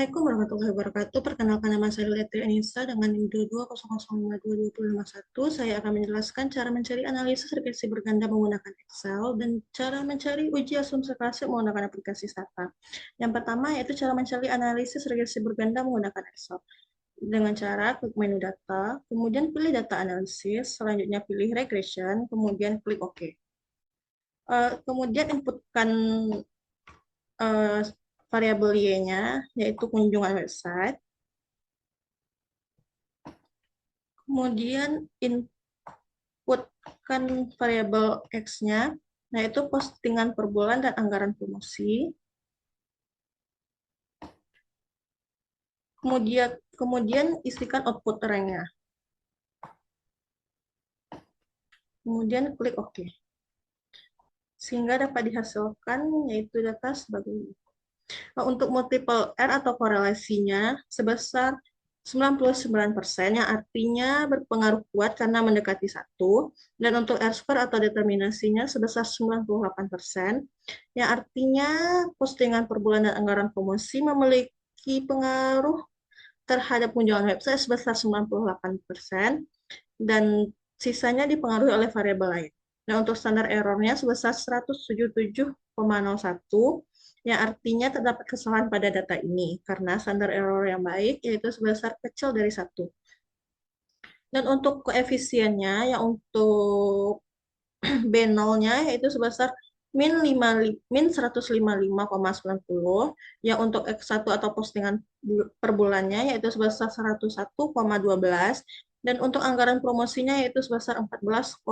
Assalamualaikum warahmatullahi wabarakatuh. Perkenalkan, nama saya Letri Anissa dengan NIM 22005221. Saya akan menjelaskan cara mencari analisis regresi berganda menggunakan Excel dan cara mencari uji asumsi klasik menggunakan aplikasi Stata. Yang pertama yaitu cara mencari analisis regresi berganda menggunakan Excel. Dengan cara klik menu data, kemudian pilih data analisis, selanjutnya pilih regression, kemudian klik OK. Kemudian inputkan variabel Y-nya, yaitu kunjungan website. Kemudian inputkan variabel X-nya, yaitu postingan per bulan dan anggaran promosi. Kemudian isikan output rank-nya. Kemudian klik OK. Sehingga dapat dihasilkan yaitu data sebagai ini. Nah, untuk multiple R atau korelasinya sebesar 99%, yang artinya berpengaruh kuat karena mendekati 1. Dan untuk R-square atau determinasinya sebesar 98%, yang artinya postingan per bulan dan anggaran promosi memiliki pengaruh terhadap kunjungan website sebesar 98%, dan sisanya dipengaruhi oleh variabel lain. Nah, untuk standar errornya sebesar 177,01, yang artinya terdapat kesalahan pada data ini, karena standar error yang baik yaitu sebesar kecil dari 1. Dan untuk koefisiennya, yang untuk B0-nya yaitu sebesar min 155,90, yang untuk X1 atau postingan per bulannya yaitu sebesar 101,12, dan untuk anggaran promosinya yaitu sebesar 14,25,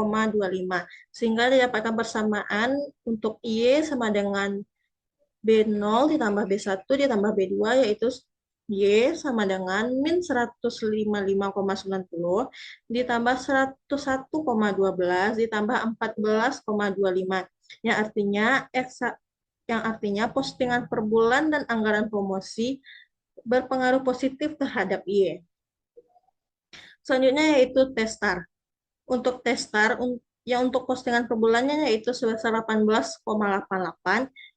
sehingga didapatkan persamaan untuk Y sama dengan B0 ditambah B1 ditambah B2, yaitu Y sama dengan min 155,90 ditambah 101,12 ditambah 14,25, yang artinya postingan per bulan dan anggaran promosi berpengaruh positif terhadap Y. Selanjutnya yaitu testar. Untuk testar, yang untuk postingan per bulannya yaitu sebesar 18,88,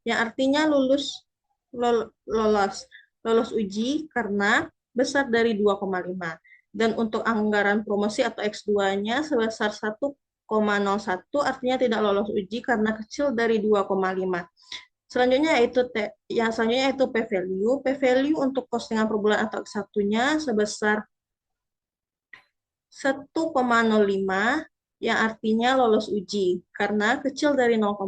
yang artinya lolos uji karena besar dari 2,5. Dan untuk anggaran promosi atau X2-nya sebesar 1,01, artinya tidak lolos uji karena kecil dari 2,5. Selanjutnya yaitu P-value. P-value untuk postingan per bulan atau X1-nya sebesar 1,05, yang artinya lolos uji karena kecil dari 0,05.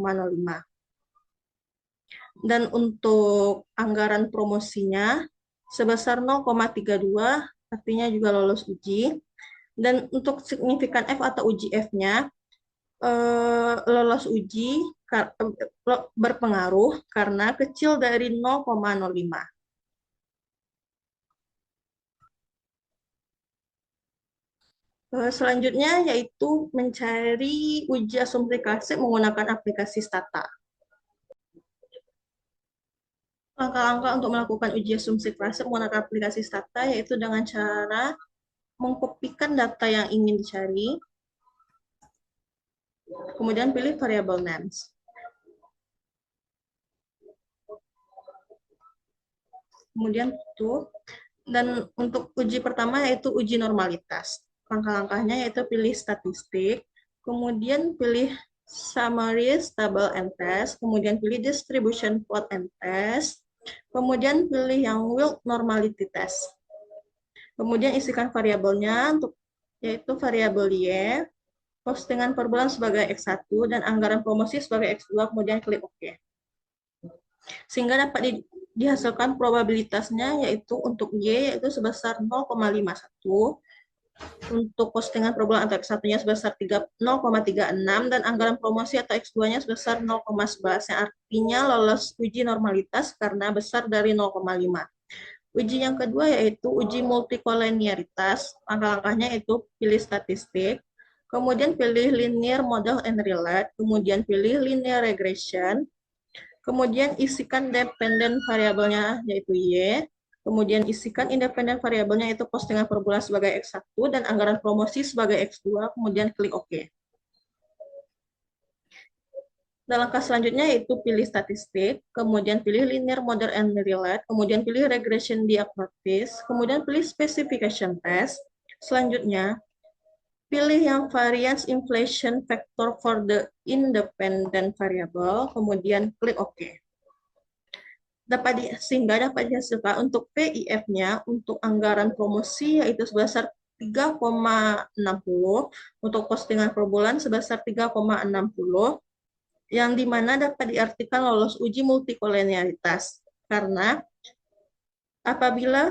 Dan untuk anggaran promosinya sebesar 0,32, artinya juga lolos uji. Dan untuk signifikan F atau uji F-nya lolos uji berpengaruh karena kecil dari 0,05. Selanjutnya yaitu mencari uji asumsi klasik menggunakan aplikasi Stata. Langkah-langkah untuk melakukan uji asumsi klasik menggunakan aplikasi Stata yaitu dengan cara mengkopikan data yang ingin dicari, kemudian pilih variabel names. Kemudian tutup. Dan untuk uji pertama yaitu uji normalitas. Langkah-langkahnya yaitu pilih statistik, kemudian pilih summaries, table and test, kemudian pilih distribution plot and test, kemudian pilih yang wild normality test. Kemudian isikan variabelnya untuk yaitu variabel Y, postingan per bulan sebagai X1 dan anggaran promosi sebagai X2, kemudian klik OK. Sehingga dapat dihasilkan probabilitasnya yaitu untuk Y yaitu sebesar 0,51, untuk postingan per bulan atau X1-nya sebesar 0,36, dan anggaran promosi atau X2-nya sebesar 0,11, yang artinya lolos uji normalitas karena besar dari 0,5. Uji yang kedua yaitu uji multikolenialitas. Langkah-langkahnya itu pilih statistik, kemudian pilih linear model and relate, kemudian pilih linear regression, kemudian isikan dependent variabelnya yaitu Y, kemudian isikan independent variabelnya yaitu postingan per bulan sebagai X1 dan anggaran promosi sebagai X2, kemudian klik OK. Dan langkah selanjutnya yaitu pilih statistik, kemudian pilih linear model and relate, kemudian pilih regression diagnosis, kemudian pilih specification test. Selanjutnya, pilih yang variance inflation factor for the independent variable, kemudian klik OK. Sehingga dapat dihasilkan untuk PIF-nya untuk anggaran promosi yaitu sebesar 3,60, untuk postingan per bulan sebesar 3,60, yang dimana dapat diartikan lolos uji multikolonialitas. Karena apabila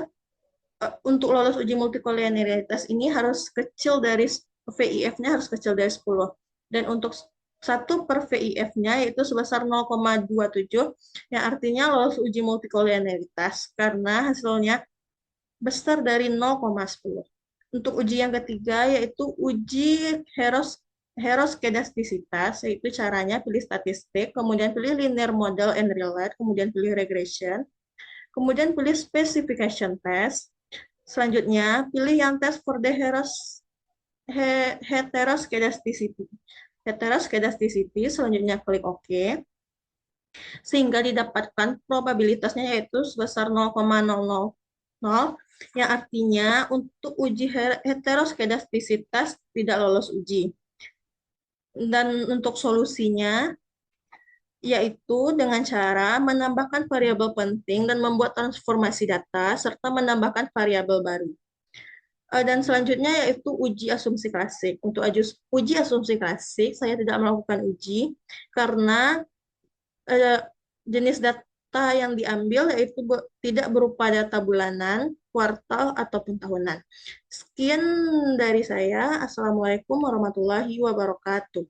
untuk lolos uji multikolonialitas ini harus kecil dari VIF-nya harus kecil dari 10. Dan untuk 1/VIF-nya yaitu sebesar 0,27, yang artinya lolos uji multikolonialitas karena hasilnya besar dari 0,10. Untuk uji yang ketiga yaitu uji heteroskedastisitas, yaitu caranya pilih statistik, kemudian pilih linear model and relate, kemudian pilih regression, kemudian pilih specification test. Selanjutnya, pilih yang tes for the heteroskedasticity. Heteroskedasticity, selanjutnya klik OK, sehingga didapatkan probabilitasnya yaitu sebesar 0,000, yang artinya untuk uji heteroskedastisitas tidak lolos uji. Dan untuk solusinya, yaitu dengan cara menambahkan variabel penting dan membuat transformasi data, serta menambahkan variabel baru. Dan selanjutnya yaitu uji asumsi klasik. Untuk uji asumsi klasik, saya tidak melakukan uji karena jenis data yang diambil yaitu tidak berupa data bulanan, kuartal, ataupun tahunan. Sekian dari saya. Assalamualaikum warahmatullahi wabarakatuh.